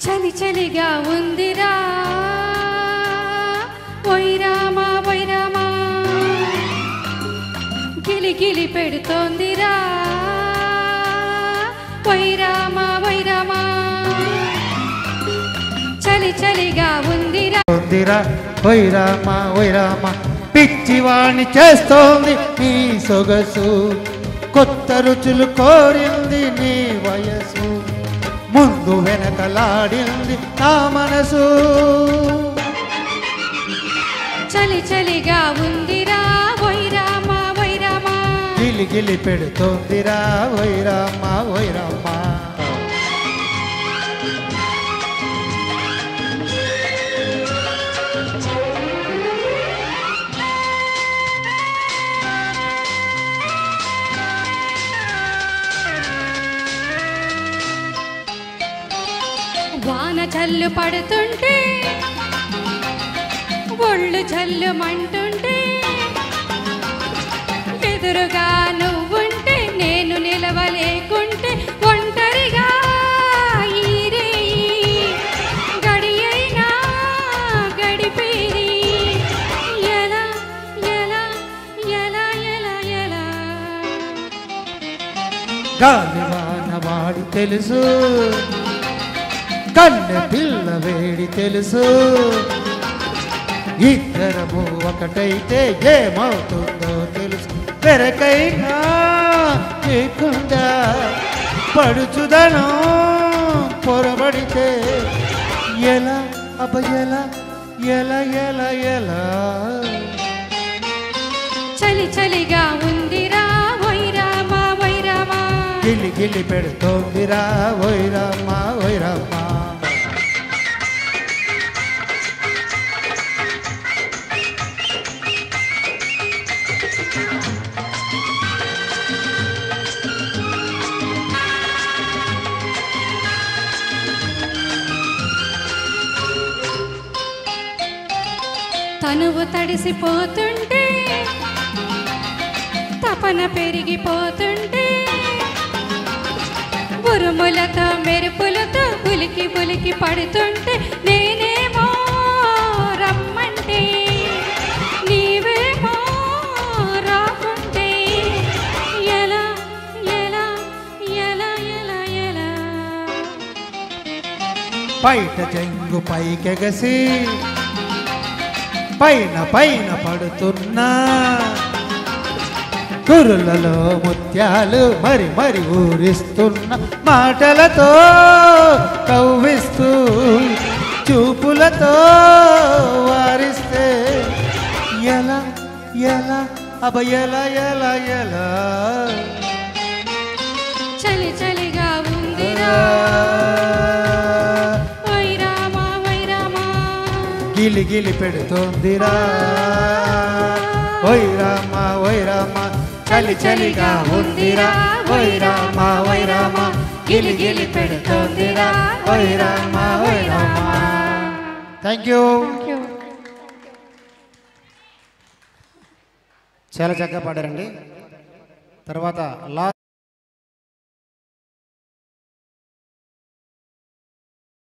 చలి చలిగా ఉందిరా వైరామా వైరామా గిలి గిలి పెడుతోందిరా వైరామా వైరామా చలి చలిగా ఉందిరా వైరామా వైరామా పిచ్చివాణ్ణి చేస్తోంది నీ సొగసు కొత్త రుచులు కోరింది నీ వయసు ముందు వెనకలాడింది నా మనసు చలి చలిగా ఉందిరా వైరామా వైరామా గిలి గిలి పెడుతోందిరా వైరామా వైరామా వాన చల్లు పడుతుంటే ఒళ్ళు చల్లుమంటుంటే ఎదురుగా నువ్వుంటే నేను నిలవలేకుంటే ఒంటరిగా ఈరే గడియైనా గడిపేది ఎలా ఎలా ఎలా ఎలా ఎలా గాలివాన వాడి తెలుసు కన్నె పిల్ల వేడి తెలుసు ఇద్దరము ఒకటైతే ఏమవుతుందో తెలుసు పెరకైనా లేకుండా పడుచుదనం పొరబడితే ఎలా అబ్బ ఎలా ఎలా ఎలా ఎలా చలి చలిగా ఉందిరా వైరామా వైరామా గిలి గిలి పెడుతోందిరా వైరామా వైరామా తనువు తడిసిపోతుంటే తపన పెరిగిపోతుంటే ఉరుములతో మెరుపులతో ఉలికి ఉలికి పడుతుంటే నేనేమో రమ్మంటే నీవేమో రాకుంటే ఎలా ఎలా ఎలా ఎలా ఎలా బయట జంగు పైకెగసి పైన పైన పడుతున్నా కురులలో ముత్యాలు మరి మరి ఊరిస్తున్న మాటలతో కవ్విస్తూ చూపులతో వారిస్తే ఎలా ఎలా అబ్బ ఎలా ఎలా ఎలా చలి చలిగా ఉందిరా వైరామా వైరామా గిలి గిలి పెడుతోందిరా వైరామా వైరామా చలి చలిగా ఉందిరా వైరామా వైరామా గిలి గిలి పెడుతోందిరా వైరామా వైరామా థ్యాంక్ యూ చాలా చక్కగా పాడారండి. తర్వాత